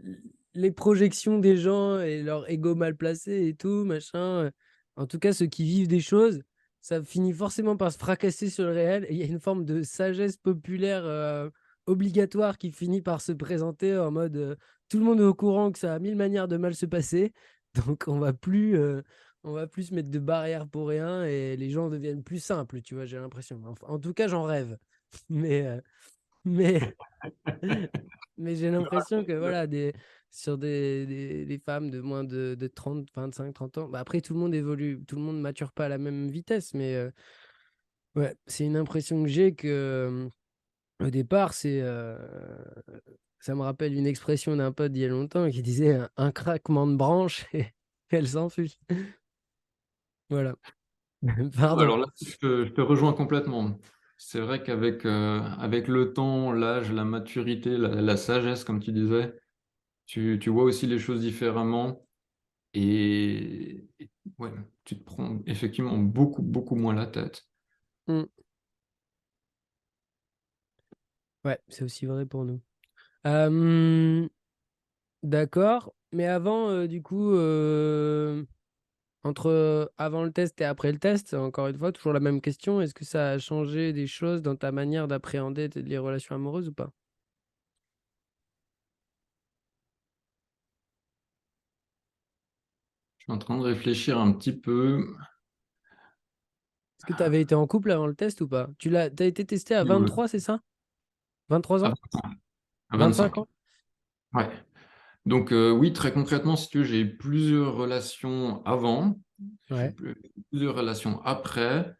les projections des gens et leur ego mal placé et tout, machin. En tout cas, ceux qui vivent des choses, ça finit forcément par se fracasser sur le réel. Et il y a une forme de sagesse populaire obligatoire qui finit par se présenter en mode tout le monde est au courant que ça a mille manières de mal se passer. Donc on va plus se mettre de barrières pour rien et les gens deviennent plus simples, tu vois, j'ai l'impression. En tout cas, j'en rêve. Mais, mais mais j'ai l'impression que voilà, sur des femmes de moins de 30, 25, 30 ans, bah après tout le monde évolue, tout le monde mature pas à la même vitesse, mais ouais, c'est une impression que j'ai que au départ, ça me rappelle une expression d'un pote d'il y a longtemps qui disait un craquement de branche et elle s'enfuit. Voilà. Pardon. Alors là, je te rejoins complètement. C'est vrai qu'avec avec le temps, l'âge, la maturité, la sagesse, comme tu disais, tu vois aussi les choses différemment. Et ouais, tu te prends effectivement beaucoup, beaucoup moins la tête. Mm. Ouais, c'est aussi vrai pour nous. Euh, d'accord. Mais avant, du coup, Entre avant le test et après le test, encore une fois, toujours la même question. Est-ce que ça a changé des choses dans ta manière d'appréhender les relations amoureuses ou pas? Je suis en train de réfléchir un petit peu. Est-ce que tu avais été en couple avant le test ou pas? T'as été testé à Ouais. 23, c'est ça? 23 À ans? 25. À 25 25. ans? Ouais. Donc oui, très concrètement, si tu veux, j'ai eu plusieurs relations avant, j'ai eu Ouais. plusieurs relations après.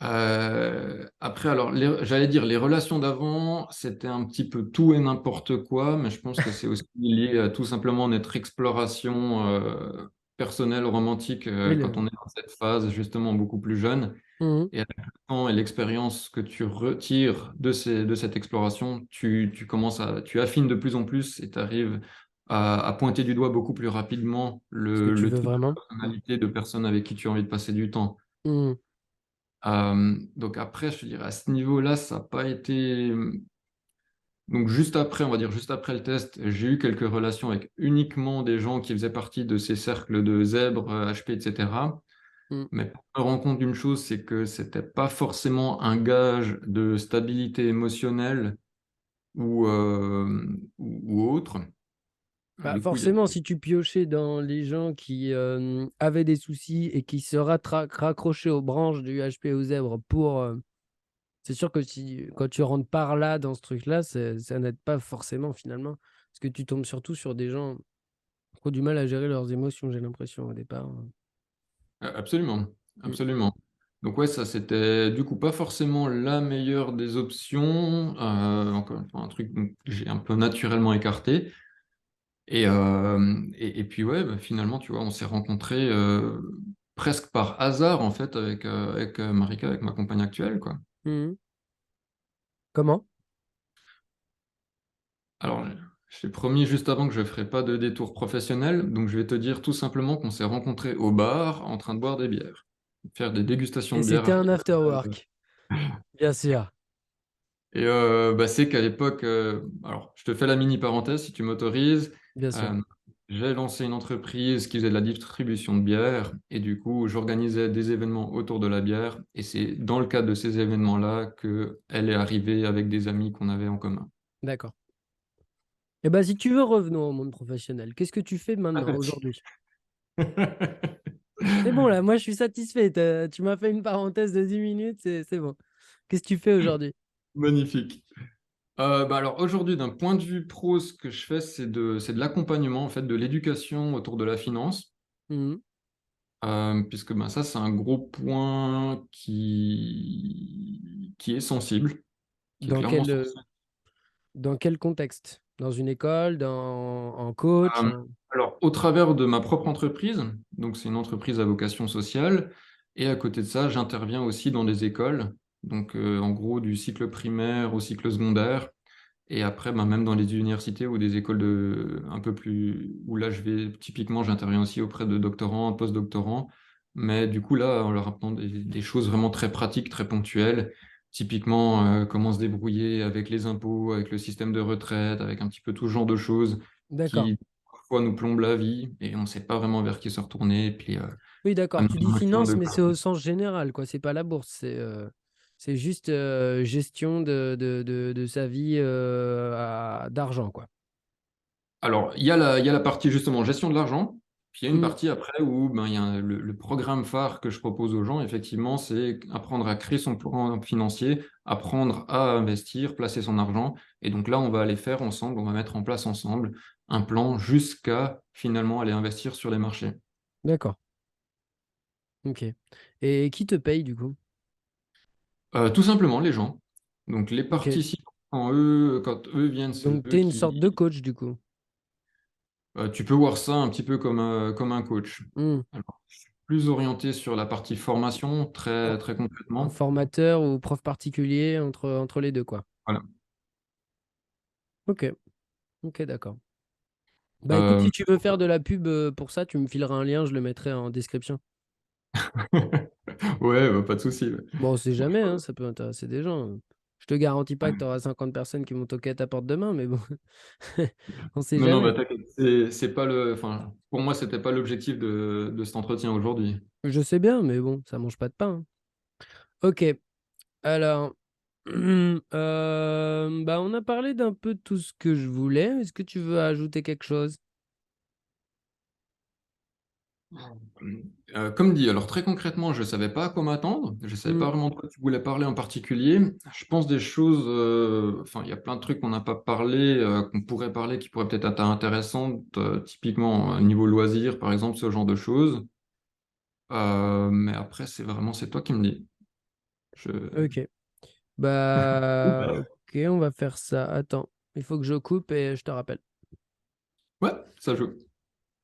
Après, alors, j'allais dire, les relations d'avant, c'était un petit peu tout et n'importe quoi, mais je pense que c'est aussi lié à tout simplement notre exploration personnelle, romantique, Oui, quand on est dans cette phase, justement, beaucoup plus jeune. Mhm. Et avec le temps et l'expérience que tu retires de cette exploration, tu affines de plus en plus et tu arrives à pointer du doigt beaucoup plus rapidement Ce que tu le veux type de vraiment. personnalité de personne avec qui tu as envie de passer du temps. Mhm. Donc après, je te dirais, à ce niveau-là, ça n'a pas été... Donc juste après, on va dire juste après le test, j'ai eu quelques relations avec uniquement des gens qui faisaient partie de ces cercles de zèbres, HP, etc. Mhm. Mais pour me rendre compte d'une chose, c'est que c'était pas forcément un gage de stabilité émotionnelle ou, ou autre. Bah, Du coup, forcément, si tu piochais dans les gens qui avaient des soucis et qui se raccrochaient aux branches du HP aux zèbres c'est sûr que quand tu rentres par là dans ce truc-là, ça n'aide pas forcément finalement. Parce que tu tombes surtout sur des gens qui ont du mal à gérer leurs émotions, j'ai l'impression au départ. absolument, Mm. absolument. Donc ouais, ça c'était du coup pas forcément la meilleure des options. Encore une fois, un truc que j'ai un peu naturellement écarté. Et puis ouais, bah, finalement, tu vois, on s'est rencontrés presque par hasard en fait avec Marika, avec ma compagne actuelle, quoi. Mhm. Comment? Alors, je t'ai promis juste avant que je ne ferai pas de détour professionnel, donc je vais te dire tout simplement qu'on s'est rencontrés au bar en train de boire des bières, faire des dégustations Et de bières c'était un after artisanales. work, bien sûr, Et bah, c'est qu'à l'époque, alors je te fais la mini parenthèse si tu m'autorises, bien sûr. euh, j'ai lancé une entreprise qui faisait de la distribution de bière et du coup j'organisais des événements autour de la bière et c'est dans le cadre de ces événements-là que elle est arrivée avec des amis qu'on avait en commun. D'accord. Et bah si tu veux, revenons au monde professionnel. Qu'est-ce que tu fais maintenant, aujourd'hui? C'est bon là, moi je suis satisfait. Tu m'as fait une parenthèse de 10 minutes, c'est bon. Qu'est-ce que tu fais aujourd'hui? Magnifique. Bah alors aujourd'hui, d'un point de vue pro, ce que je fais, c'est de l'accompagnement, en fait, de l'éducation autour de la finance, Mhm. puisque ben, ça, c'est un gros point qui est sensible, qui est Dans clairement quel, sensible. dans quel contexte? Dans une école, en coach? Euh, alors, au travers de ma propre entreprise, donc c'est une entreprise à vocation sociale, et à côté de ça, j'interviens aussi dans des écoles, donc en gros du cycle primaire au cycle secondaire. Et après, ben, même dans les universités ou des écoles un peu plus, où là, typiquement, j'interviens aussi auprès de doctorants, post-doctorants. Mais du coup, là, on leur apprend des choses vraiment très pratiques, très ponctuelles. Typiquement, comment se débrouiller avec les impôts, avec le système de retraite, avec un petit peu tout ce genre de choses D'accord. qui, parfois, nous plombent la vie et on ne sait pas vraiment vers qui se retourner. Et puis, Oui, ça d'accord. me Tu donne dis un maximum finance, de mais c'est au clarté. sens général, quoi. C'est pas la bourse. C'est juste gestion de sa vie d'argent, quoi. Alors, il y a la partie justement gestion de l'argent, puis il y a une Mhm. partie après où ben, il y a le programme phare que je propose aux gens, effectivement, c'est apprendre à créer son plan financier, apprendre à investir, placer son argent. Et donc là, on va aller faire ensemble, on va mettre en place ensemble un plan jusqu'à finalement aller investir sur les marchés. D'accord. Ok. Et qui te paye, du coup? Tout simplement, les gens. Donc les Ok. participants, quand eux viennent, c'est Donc, tu eux es une sorte de qui... coach, du coup. Tu peux voir ça un petit peu comme un coach. Mhm. Alors, je suis plus orienté sur la partie formation, Un très, très un concrètement. formateur ou prof particulier entre les deux, quoi. Voilà. Ok. Ok, d'accord. Bah écoute, Euh, si tu veux faire de la pub pour ça, tu me fileras un lien, je le mettrai en description. Ouais, bah, pas de souci. Ouais. Bon, on sait jamais, hein, ça peut intéresser des gens. Je te garantis pas que tu auras 50 personnes qui vont toquer à ta porte demain, mais bon, on sait Non, non, bah jamais. t'inquiète, c'est pas le. Enfin, pour moi, c'était pas l'objectif de cet entretien aujourd'hui. Je sais bien, mais bon, ça mange pas de pain, hein. Ok, alors, bah, on a parlé d'un peu de tout ce que je voulais. Est-ce que tu veux ajouter quelque chose? Comme dit, alors très concrètement, je ne savais pas à quoi m'attendre. Je ne savais Hmm, pas vraiment de quoi tu voulais parler en particulier. Je pense des choses, enfin, il y a plein de trucs qu'on n'a pas parlé, qu'on pourrait parler, qui pourraient peut-être être intéressantes, typiquement niveau loisirs, par exemple, ce genre de choses. Mais après, c'est toi qui me dis. Je... ok, bah, ok, on va faire ça. Attends, il faut que je coupe et je te rappelle. Ouais, ça joue.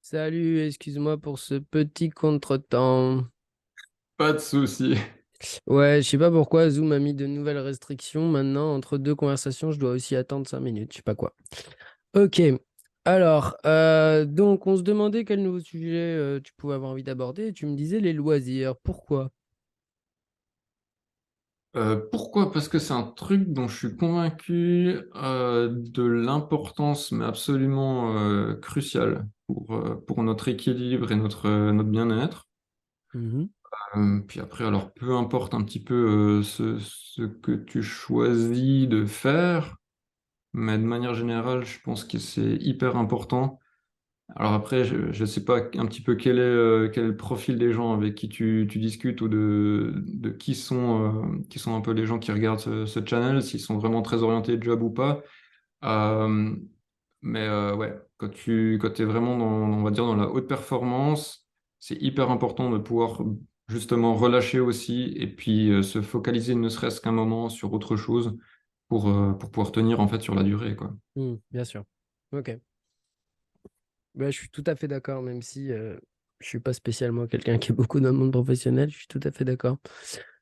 Salut, excuse-moi pour ce petit contretemps. Pas de souci. Ouais, je sais pas pourquoi Zoom a mis de nouvelles restrictions. Maintenant, entre deux conversations, je dois aussi attendre 5 minutes. Je sais pas quoi. Ok. Alors, donc, on se demandait quel nouveau sujet tu pouvais avoir envie d'aborder. Et tu me disais les loisirs. Pourquoi? Pourquoi? Parce que c'est un truc dont je suis convaincu de l'importance, mais absolument cruciale pour notre équilibre et notre bien-être. Mhm. Puis après, alors peu importe un petit peu ce que tu choisis de faire, mais de manière générale, je pense que c'est hyper important. Alors après, je ne sais pas un petit peu quel est le profil des gens avec qui tu discutes ou de qui sont un peu les gens qui regardent ce channel, s'ils sont vraiment très orientés job ou pas. Euh, ouais, quand tu es vraiment on va dire, dans la haute performance, c'est hyper important de pouvoir justement relâcher aussi et puis se focaliser ne serait-ce qu'un moment sur autre chose pour pouvoir tenir en fait sur la durée, quoi. Bien sûr. Ok. Bah, je suis tout à fait d'accord, même si je suis pas spécialement quelqu'un qui est beaucoup dans le monde professionnel. Je suis tout à fait d'accord.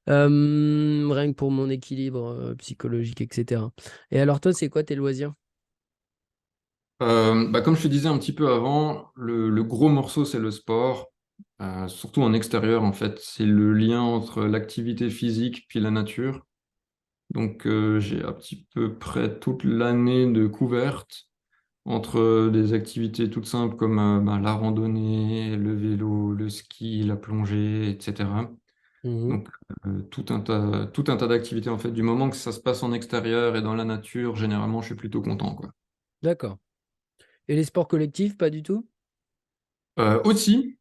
Rien que pour mon équilibre psychologique, etc. Et alors, toi, c'est quoi tes loisirs? Comme je te disais un petit peu avant, le gros morceau, c'est le sport, surtout en extérieur, en fait. C'est le lien entre l'activité physique puis la nature. Donc, j'ai à petit peu près toute l'année de couverte entre des activités toutes simples comme la randonnée, le vélo, le ski, la plongée, etc. Mhm. Donc, tout un tas d'activités, en fait. Du moment que ça se passe en extérieur et dans la nature, généralement, je suis plutôt content, quoi. D'accord. Et les sports collectifs, pas du tout? Aussi.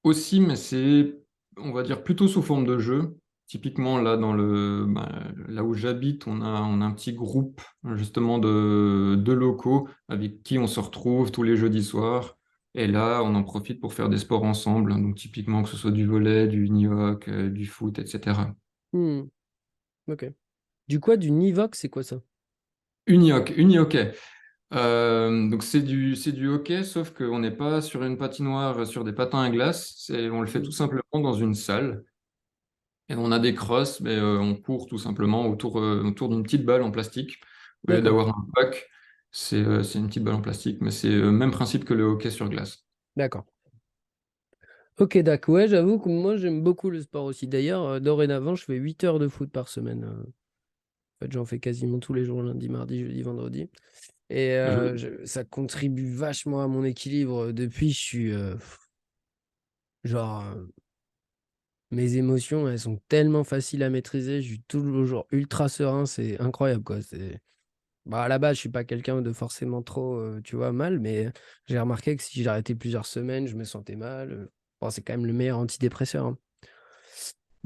Aussi, mais c'est, on va dire, plutôt sous forme de jeu. Typiquement, là, là où j'habite, on a un petit groupe, justement, de locaux avec qui on se retrouve tous les jeudis soirs. Et là, on en profite pour faire des sports ensemble. Donc, typiquement, que ce soit du volley, du unihockey, du foot, etc. Hmm, ok. Du quoi? Du Nivox, c'est quoi ça? Unihockey. Donc, c'est du hockey, sauf qu'on n'est pas sur une patinoire, sur des patins à glace. On le fait Hmm, tout simplement dans une salle. Et on a des crosses, mais on court tout simplement autour d'une petite balle en plastique. Au lieu d'accord, d'avoir un puck, c'est une petite balle en plastique, mais c'est le même principe que le hockey sur glace. d'accord. Ok, d'accord. Ouais, j'avoue que moi, j'aime beaucoup le sport aussi. D'ailleurs, dorénavant, je fais 8 heures de foot par semaine. En fait, j'en fais quasiment tous les jours, lundi, mardi, jeudi, vendredi. Et Je- ça contribue vachement à mon équilibre. Depuis, je suis genre, mes émotions, elles sont tellement faciles à maîtriser. Je suis toujours ultra serein. C'est incroyable, quoi. Bah, à la base, je suis pas quelqu'un de forcément trop, tu vois, mal, mais j'ai remarqué que si j'arrêtais plusieurs semaines, je me sentais mal. Bon, c'est quand même le meilleur antidépresseur, hein.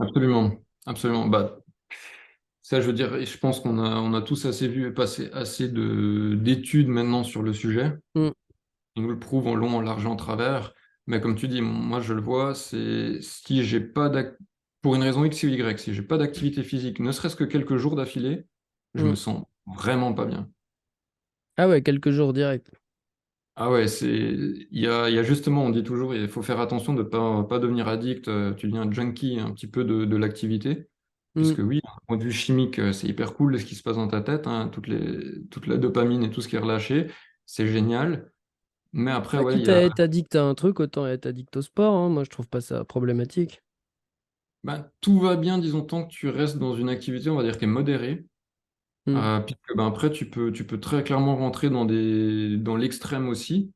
Absolument, absolument. Ça, je veux dire, je pense on a tous assez vu et passé assez d'études maintenant sur le sujet. Mm, Ils nous le prouvent en long, en large et en travers. Mais comme tu dis, moi, je le vois, c'est si j'ai pas pour une raison X ou Y, si j'ai pas d'activité physique, ne serait-ce que quelques jours d'affilée, je mm. me sens vraiment pas bien. Ah ouais, quelques jours direct. Ah ouais, il y a justement, on dit toujours, il faut faire attention de pas devenir addict, tu deviens junkie un petit peu de l'activité. Puisque Mm. oui, d'un point de vue chimique, c'est hyper cool ce qui se passe dans ta tête, hein, toute la dopamine et tout ce qui est relâché, c'est génial. Mais après, Bah, ouais, il quitte y à a, être addict à un truc, autant être addict au sport, hein. Moi, je trouve pas ça problématique. tout va bien, disons, tant que tu restes dans une activité, on va dire, qui est modérée. Hmm. Puisque ben, après, tu peux très clairement rentrer dans l'extrême aussi.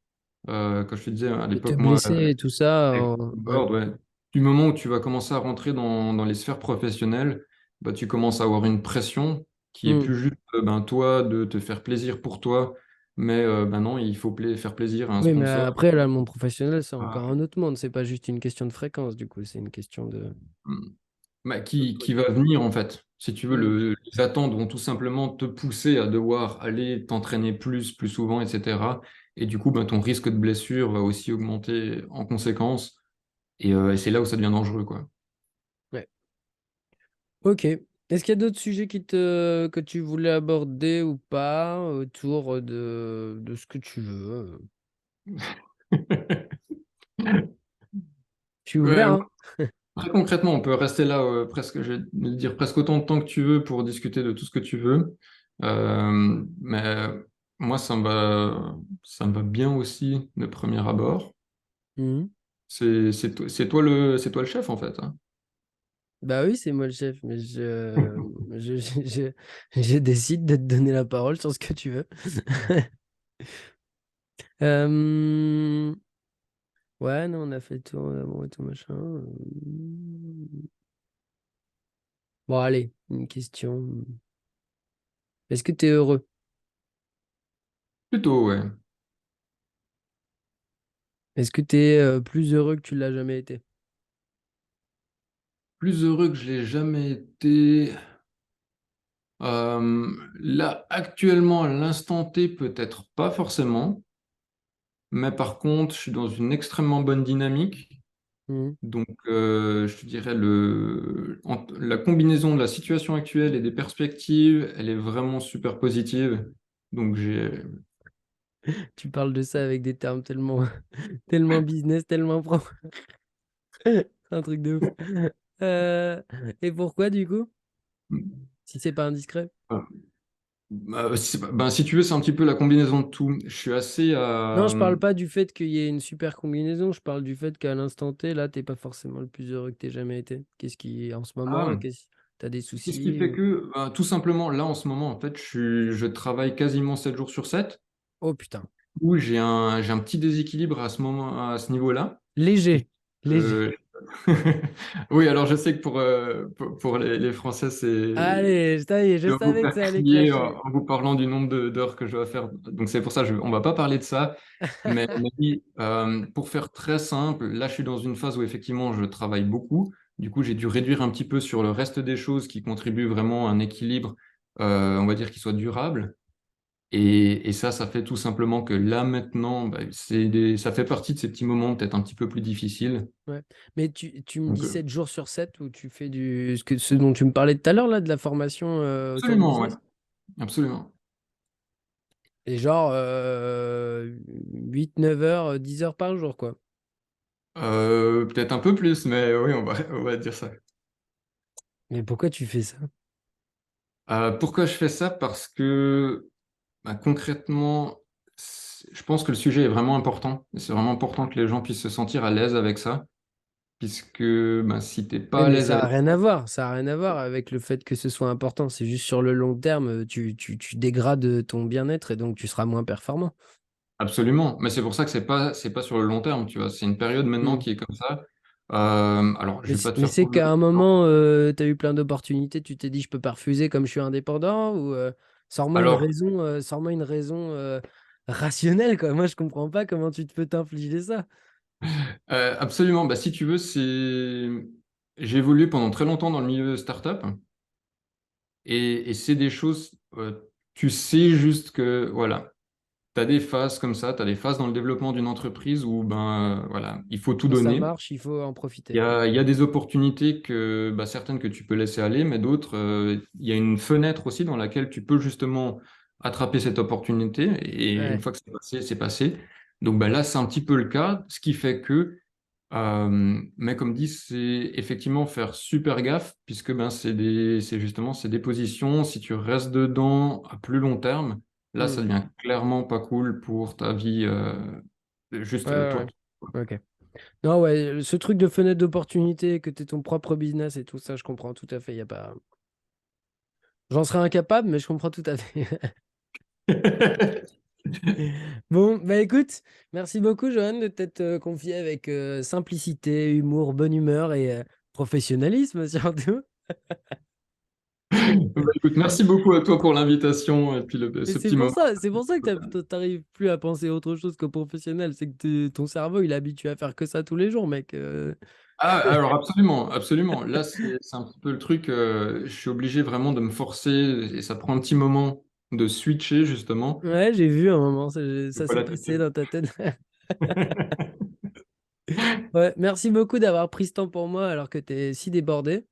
Comme je te disais à De te l'époque, moi, blesser et tout ça. avec le Ouais. board, ouais. Du moment où tu vas commencer à rentrer dans les sphères professionnelles, bah, tu commences à avoir une pression qui est Hmm. plus juste ben, toi de te faire plaisir pour toi, mais ben non, il faut faire plaisir à un Oui, mais sponsor. après, là, le monde professionnel, c'est encore euh, un autre monde. C'est pas juste une question de fréquence, du coup, c'est une question de. bah, qui va venir en fait. Si tu veux, Hmm. les attentes vont tout simplement te pousser à devoir aller t'entraîner plus souvent, etc. Et du coup, ben, ton risque de blessure va aussi augmenter en conséquence. Et c'est là où ça devient dangereux, quoi. Ouais. Ok. Est-ce qu'il y a d'autres sujets que tu voulais aborder ou pas autour de ce que tu veux? Je suis ouvert, Ouais, hein. très concrètement, on peut rester là presque, je vais dire presque autant de temps que tu veux pour discuter de tout ce que tu veux. Mais moi, ça me va bien aussi de premier abord. Mhm. C'est toi le chef en fait, hein. Bah oui, c'est moi le chef, mais je décide de te donner la parole sur ce que tu veux. Euh, Ouais, non, on a fait le tour d'amour et tout machin. Bon, allez, une question. Est-ce que tu es heureux? Plutôt, ouais. Est-ce que tu es plus heureux que tu l'as jamais été? Plus heureux que je l'ai jamais été. Là, actuellement, à l'instant T, peut-être pas forcément. Mais par contre, je suis dans une extrêmement bonne dynamique. Mhm. Donc, je te dirais, la combinaison de la situation actuelle et des perspectives, elle est vraiment super positive. Donc, Tu parles de ça avec des termes tellement, tellement business, tellement pro. C'est un truc de ouf. Euh, et pourquoi du coup? Si c'est pas indiscret? si tu veux, c'est un petit peu la combinaison de tout. Je suis assez Non, je parle pas du fait qu'il y ait une super combinaison, je parle du fait qu'à l'instant T, là, t'es pas forcément le plus heureux que t'aies jamais été. Qu'est-ce qui, en ce moment, ah, t'as des qu'est-ce qui soucis fait ou... que, tout simplement, là, en ce moment, en fait, je travaille quasiment 7 jours sur 7, Oh putain. où j'ai un petit déséquilibre à ce niveau-là. Léger, léger. Euh, Oui, alors je sais que pour les Français, Allez, ça y est, je je vais vous savais que faire ça allait crier clasher. en vous parlant du nombre d'heures que je dois faire. Donc c'est pour ça, on va pas parler de ça. Mais oui, pour faire très simple, là je suis dans une phase où effectivement je travaille beaucoup. Du coup, j'ai dû réduire un petit peu sur le reste des choses qui contribuent vraiment à un équilibre, on va dire, qui soit durable. Et ça fait tout simplement que là maintenant, bah, ça fait partie de ces petits moments peut-être un petit peu plus difficiles. Ouais. Mais tu me Donc, dis 7 jours sur 7 où tu fais ce dont tu me parlais tout à l'heure, là, de la formation autour du absolument, ouais, business. absolument. Et genre 8, 9 heures, 10 heures par jour, quoi. Peut-être un peu plus, mais oui, on va dire ça. Mais pourquoi tu fais ça? Pourquoi je fais ça? Parce que bah, concrètement, je pense que le sujet est vraiment important. Et c'est vraiment important que les gens puissent se sentir à l'aise avec ça. Puisque bah, si t'es Oui, pas à mais l'aise ça a avec rien à voir. Ça a rien à voir avec le fait que ce soit important. C'est juste sur le long terme, tu dégrades ton bien-être et donc tu seras moins performant. absolument, mais c'est pour ça que c'est pas sur le long terme, tu vois. C'est une période maintenant Hmm. qui est comme ça. Alors, je vais pas te Mais faire c'est tout qu'à un moment, tu as eu plein d'opportunités, tu t'es dit, je peux pas refuser comme je suis indépendant ou Alors, sors-moi une raison rationnelle, quoi. Moi, je comprends pas comment tu te peux t'infliger ça. absolument. Bah, si tu veux, j'ai évolué pendant très longtemps dans le milieu startup. Et c'est des choses, tu sais juste que, voilà, tu as des phases comme ça, tu as des phases dans le développement d'une entreprise où, ben, voilà, il faut tout Quand ça donner. marche, il faut en Il y profiter. a, il y a des opportunités bah, certaines que tu peux laisser aller, mais d'autres, il y a une fenêtre aussi dans laquelle tu peux justement attraper cette opportunité. Et une Ouais. fois que c'est passé, c'est passé. Donc, ben, là, c'est un petit peu le cas, ce qui fait que mais comme dit, c'est effectivement faire super gaffe, puisque ben, c'est des positions, si tu restes dedans à plus long terme, là, ça Hmm. devient clairement pas cool pour ta vie, Ouais, juste ouais, toi. ouais. Ok. Non, ouais, ce truc de fenêtre d'opportunité, que tu ton propre business et tout ça, je comprends tout à fait. Y a pas... J'en serais incapable, mais je comprends tout à fait. Bon, bah écoute, merci beaucoup, Johan, de t'être confié avec simplicité, humour, bonne humeur et professionnalisme surtout. Bah, écoute, merci beaucoup à toi pour l'invitation et puis Mais ce petit moment. c'est pour ça que t'arrives plus à penser à autre chose qu'au professionnel. C'est que ton cerveau, il est habitué à faire que ça tous les jours, mec. Ah, alors absolument, absolument. Là, c'est un petit peu le truc. Je suis obligé vraiment de me forcer et ça prend un petit moment de switcher justement. Ouais, j'ai vu un moment, ça s'est Voilà. passé dans ta tête. Ouais, merci beaucoup d'avoir pris ce temps pour moi alors que tu es si débordé.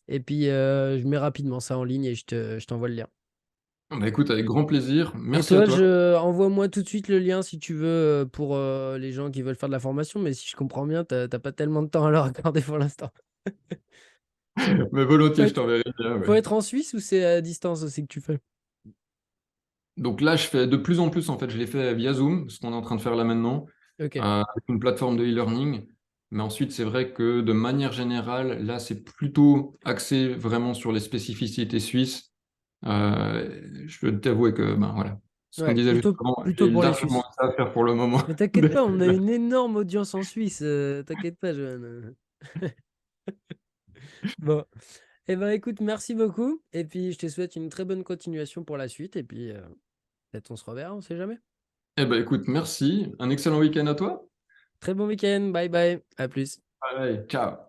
Et puis, je mets rapidement ça en ligne et je t'envoie le lien. Bah, écoute, avec grand plaisir. Et Merci à toi, toi. envoie-moi tout de suite le lien si tu veux pour les gens qui veulent faire de la formation. Mais si je comprends bien, t'as pas tellement de temps à leur accorder pour l'instant. Mais Faut volontiers, je être, t'enverrai bien. faut Ouais. être en Suisse ou c'est à distance aussi que tu fais? Donc là, je fais de plus en plus, en fait, je l'ai fait via Zoom, ce qu'on est en train de faire là maintenant, Ok. avec une plateforme de e-learning. Mais ensuite, c'est vrai que de manière générale, là, c'est plutôt axé vraiment sur les spécificités suisses. Je peux t'avouer que, ben voilà, ce qu'on Ouais, disait juste avant, plutôt j'ai pour les largement Suisses. ça à faire pour le moment. Mais t'inquiète pas, on a une énorme audience en Suisse. T'inquiète pas, Johan. Bon. Eh ben, écoute, merci beaucoup. Et puis, je te souhaite une très bonne continuation pour la suite. Et puis, peut-être on se reverra, on sait jamais. Eh ben, écoute, merci. Un excellent week-end à toi. Très bon week-end. Bye bye. À plus. Allez, ciao.